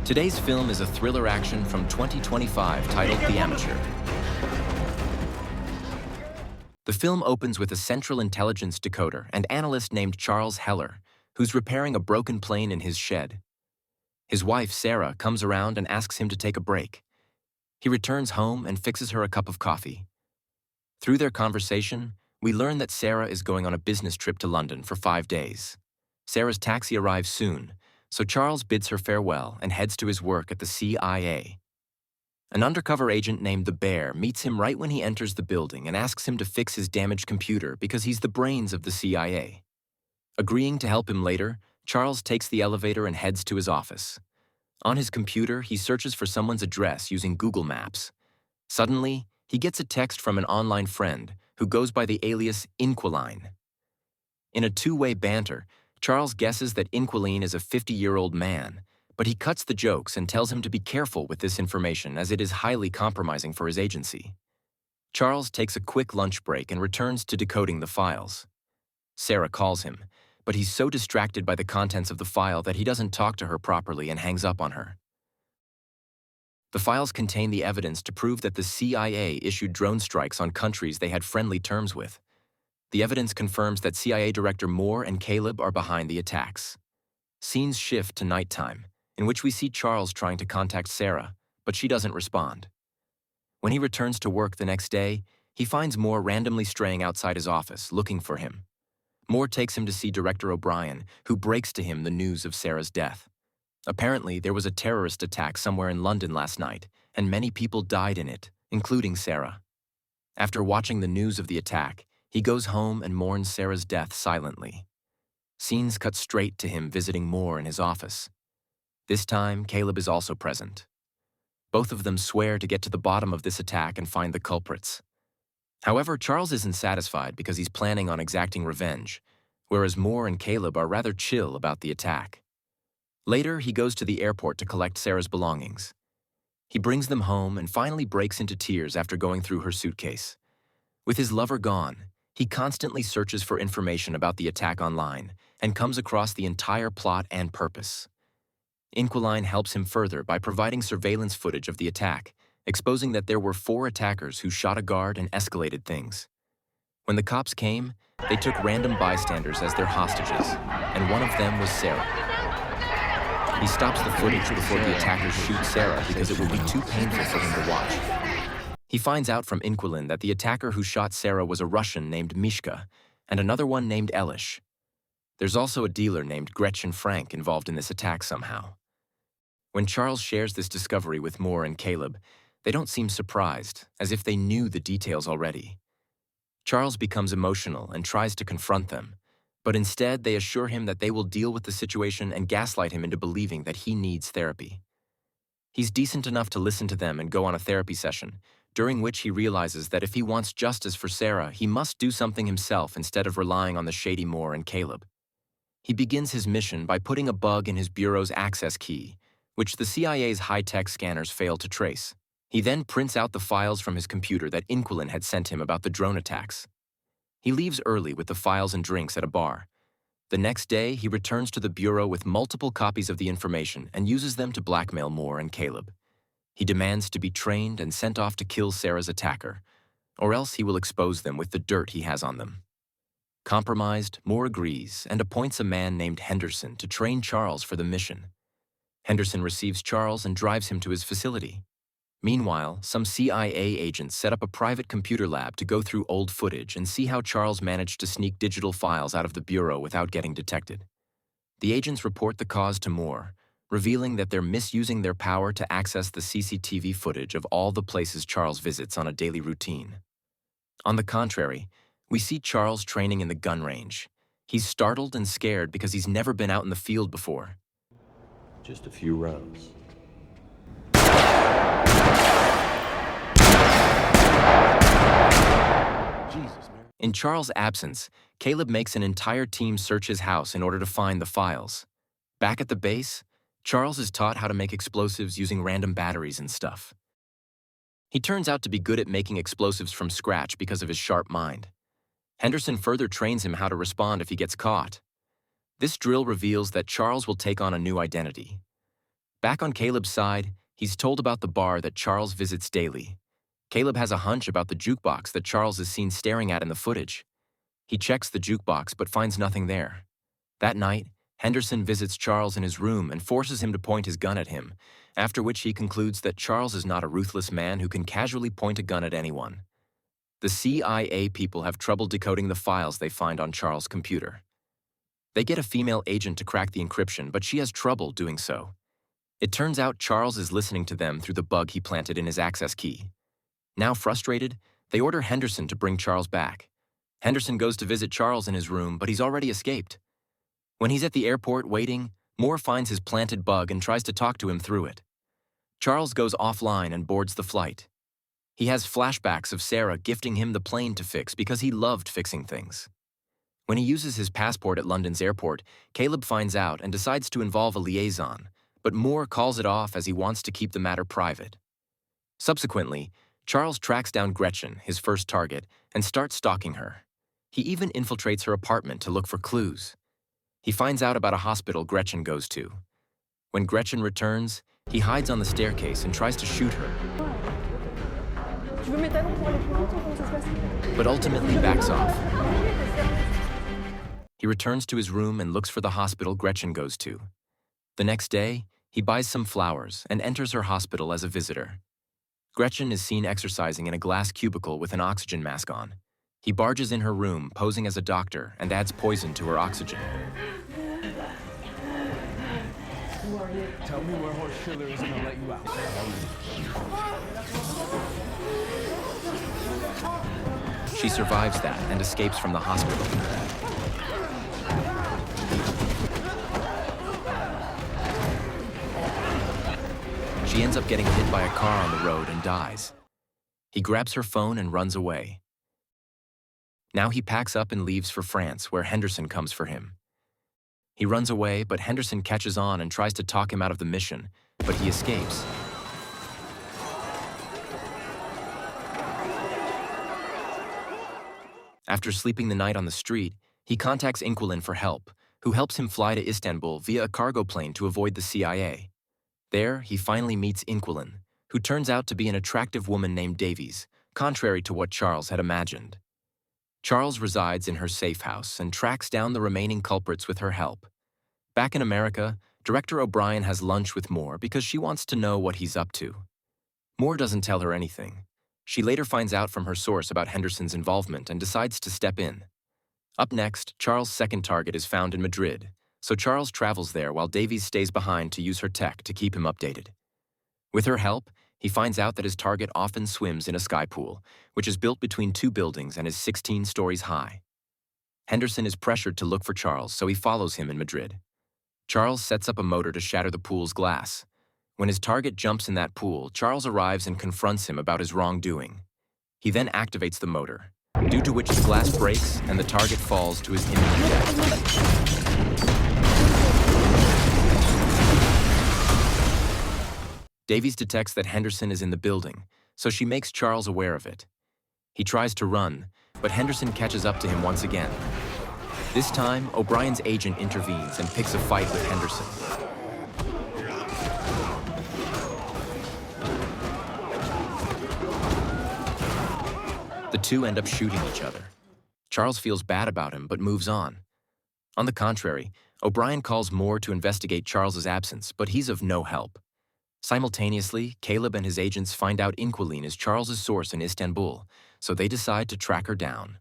Today's film is a thriller action from 2025 titled The Amateur. The film opens with a Central Intelligence decoder and analyst named Charles Heller, who's repairing a broken plane in his shed. His wife, Sarah, comes around and asks him to take a break. He returns home and fixes her a cup of coffee. Through their conversation, we learn that Sarah is going on a business trip to London for 5 days. Sarah's taxi arrives soon, so Charles bids her farewell and heads to his work at the CIA. An undercover agent named the Bear meets him right when he enters the building and asks him to fix his damaged computer because he's the brains of the CIA. Agreeing to help him later, Charles takes the elevator and heads to his office. On his computer, he searches for someone's address using Google Maps. Suddenly, he gets a text from an online friend who goes by the alias Inquiline. In a two-way banter, Charles guesses that Inquiline is a 50-year-old man, but he cuts the jokes and tells him to be careful with this information as it is highly compromising for his agency. Charles takes a quick lunch break and returns to decoding the files. Sarah calls him, but he's so distracted by the contents of the file that he doesn't talk to her properly and hangs up on her. The files contain the evidence to prove that the CIA issued drone strikes on countries they had friendly terms with. The evidence confirms that CIA Director Moore and Caleb are behind the attacks. Scenes shift to nighttime, in which we see Charles trying to contact Sarah, but she doesn't respond. When he returns to work the next day, he finds Moore randomly straying outside his office, looking for him. Moore takes him to see Director O'Brien, who breaks to him the news of Sarah's death. Apparently, there was a terrorist attack somewhere in London last night, and many people died in it, including Sarah. After watching the news of the attack, he goes home and mourns Sarah's death silently. Scenes cut straight to him visiting Moore in his office. This time, Caleb is also present. Both of them swear to get to the bottom of this attack and find the culprits. However, Charles isn't satisfied because he's planning on exacting revenge, whereas Moore and Caleb are rather chill about the attack. Later, he goes to the airport to collect Sarah's belongings. He brings them home and finally breaks into tears after going through her suitcase. With his lover gone, he constantly searches for information about the attack online and comes across the entire plot and purpose. Inquiline helps him further by providing surveillance footage of the attack, exposing that there were 4 attackers who shot a guard and escalated things. When the cops came, they took random bystanders as their hostages, and one of them was Sarah. He stops the footage before the attackers shoot Sarah because it will be too painful for him to watch. He finds out from Inquiline that the attacker who shot Sarah was a Russian named Mishka and another one named Elish. There's also a dealer named Gretchen Frank involved in this attack somehow. When Charles shares this discovery with Moore and Caleb, they don't seem surprised, as if they knew the details already. Charles becomes emotional and tries to confront them, but instead they assure him that they will deal with the situation and gaslight him into believing that he needs therapy. He's decent enough to listen to them and go on a therapy session, during which he realizes that if he wants justice for Sarah, he must do something himself instead of relying on the shady Moore and Caleb. He begins his mission by putting a bug in his bureau's access key, which the CIA's high-tech scanners fail to trace. He then prints out the files from his computer that Inquiline had sent him about the drone attacks. He leaves early with the files and drinks at a bar. The next day, he returns to the bureau with multiple copies of the information and uses them to blackmail Moore and Caleb. He demands to be trained and sent off to kill Sarah's attacker, or else he will expose them with the dirt he has on them. Compromised, Moore agrees and appoints a man named Henderson to train Charles for the mission. Henderson receives Charles and drives him to his facility. Meanwhile, some CIA agents set up a private computer lab to go through old footage and see how Charles managed to sneak digital files out of the bureau without getting detected. The agents report the cause to Moore, revealing that they're misusing their power to access the CCTV footage of all the places Charles visits on a daily routine. On the contrary, we see Charles training in the gun range. He's startled and scared because he's never been out in the field before. Just a few rounds. In Charles' absence, Caleb makes an entire team search his house in order to find the files. Back at the base, Charles is taught how to make explosives using random batteries and stuff. He turns out to be good at making explosives from scratch because of his sharp mind. Henderson further trains him how to respond if he gets caught. This drill reveals that Charles will take on a new identity. Back on Caleb's side, he's told about the bar that Charles visits daily. Caleb has a hunch about the jukebox that Charles is seen staring at in the footage. He checks the jukebox but finds nothing there. That night, Henderson visits Charles in his room and forces him to point his gun at him, after which he concludes that Charles is not a ruthless man who can casually point a gun at anyone. The CIA people have trouble decoding the files they find on Charles' computer. They get a female agent to crack the encryption, but she has trouble doing so. It turns out Charles is listening to them through the bug he planted in his access key. Now frustrated, they order Henderson to bring Charles back. Henderson goes to visit Charles in his room, but he's already escaped. When he's at the airport waiting, Moore finds his planted bug and tries to talk to him through it. Charles goes offline and boards the flight. He has flashbacks of Sarah gifting him the plane to fix because he loved fixing things. When he uses his passport at London's airport, Caleb finds out and decides to involve a liaison, but Moore calls it off as he wants to keep the matter private. Subsequently, Charles tracks down Gretchen, his first target, and starts stalking her. He even infiltrates her apartment to look for clues. He finds out about a hospital Gretchen goes to. When Gretchen returns, he hides on the staircase and tries to shoot her, but ultimately backs off. He returns to his room and looks for the hospital Gretchen goes to. The next day, he buys some flowers and enters her hospital as a visitor. Gretchen is seen exercising in a glass cubicle with an oxygen mask on. He barges in her room, posing as a doctor, and adds poison to her oxygen. Tell me where Horst Schiller is and I'll let you out. She survives that and escapes from the hospital. She ends up getting hit by a car on the road and dies. He grabs her phone and runs away. Now he packs up and leaves for France, where Henderson comes for him. He runs away, but Henderson catches on and tries to talk him out of the mission, but he escapes. After sleeping the night on the street, he contacts Inquilin for help, who helps him fly to Istanbul via a cargo plane to avoid the CIA. There, he finally meets Inquilin, who turns out to be an attractive woman named Davies, contrary to what Charles had imagined. Charles resides in her safe house and tracks down the remaining culprits with her help. Back in America, Director O'Brien has lunch with Moore because she wants to know what he's up to. Moore doesn't tell her anything. She later finds out from her source about Henderson's involvement and decides to step in. Up next, Charles' second target is found in Madrid, so Charles travels there while Davies stays behind to use her tech to keep him updated. With her help, he finds out that his target often swims in a sky pool, which is built between two buildings and is 16 stories high. Henderson is pressured to look for Charles, so he follows him in Madrid. Charles sets up a motor to shatter the pool's glass. When his target jumps in that pool, Charles arrives and confronts him about his wrongdoing. He then activates the motor, due to which the glass breaks and the target falls to his imminent death. Davies detects that Henderson is in the building, so she makes Charles aware of it. He tries to run, but Henderson catches up to him once again. This time, O'Brien's agent intervenes and picks a fight with Henderson. The two end up shooting each other. Charles feels bad about him, but moves on. On the contrary, O'Brien calls Moore to investigate Charles's absence, but he's of no help. Simultaneously, Caleb and his agents find out Inquilin is Charles's source in Istanbul, so they decide to track her down.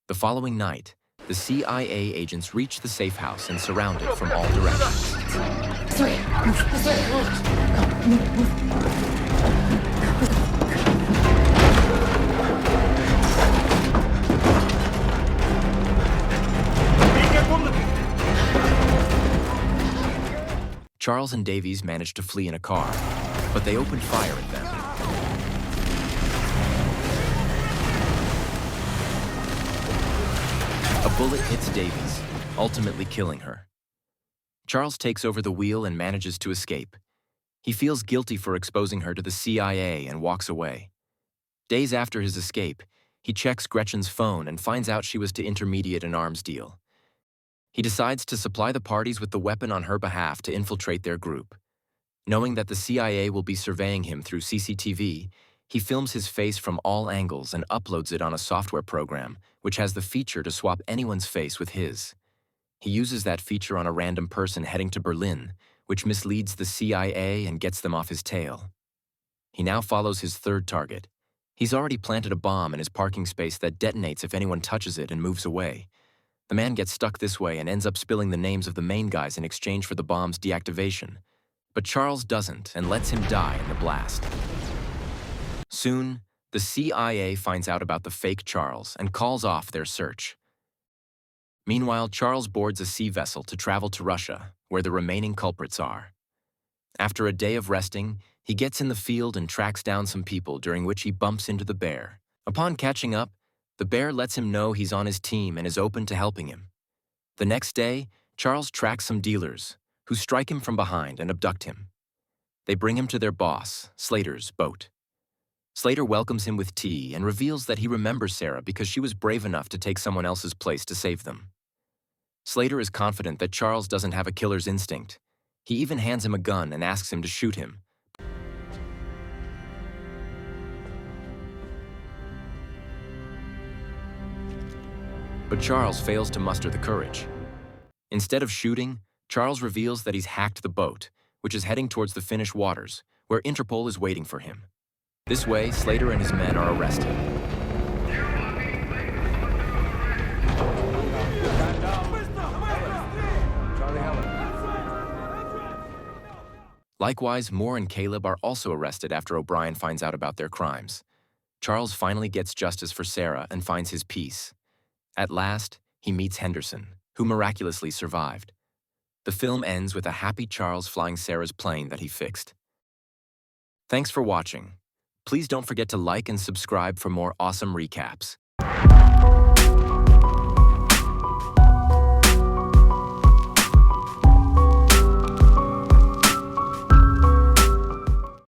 The following night, the CIA agents reach the safe house and surround it from all directions. Charles and Davies manage to flee in a car, but they open fire at them. A bullet hits Davies, ultimately killing her. Charles takes over the wheel and manages to escape. He feels guilty for exposing her to the CIA and walks away. Days after his escape, He checks Gretchen's phone and finds out she was to intermediate an arms deal. He decides to supply the parties with the weapon on her behalf to infiltrate their group. Knowing that the CIA will be surveying him through CCTV, he films his face from all angles and uploads it on a software program, which has the feature to swap anyone's face with his. He uses that feature on a random person heading to Berlin, which misleads the CIA and gets them off his tail. He now follows his third target. He's already planted a bomb in his parking space that detonates if anyone touches it and moves away. The man gets stuck this way and ends up spilling the names of the main guys in exchange for the bomb's deactivation. But Charles doesn't and lets him die in the blast. Soon, the CIA finds out about the fake Charles and calls off their search. Meanwhile, Charles boards a sea vessel to travel to Russia, where the remaining culprits are. After a day of resting, he gets in the field and tracks down some people, during which he bumps into the bear. Upon catching up, the bear lets him know he's on his team and is open to helping him. The next day, Charles tracks some dealers, who strike him from behind and abduct him. They bring him to their boss, Slater's boat. Slater welcomes him with tea and reveals that he remembers Sarah because she was brave enough to take someone else's place to save them. Slater is confident that Charles doesn't have a killer's instinct. He even hands him a gun and asks him to shoot him. But Charles fails to muster the courage. Instead of shooting, Charles reveals that he's hacked the boat, which is heading towards the Finnish waters, where Interpol is waiting for him. This way, Slater and his men are arrested. Likewise, Moore and Caleb are also arrested after O'Brien finds out about their crimes. Charles finally gets justice for Sarah and finds his peace. At last, he meets Henderson, who miraculously survived. The film ends with a happy Charles flying Sarah's plane that he fixed. Thanks for watching. Please don't forget to like and subscribe for more awesome recaps.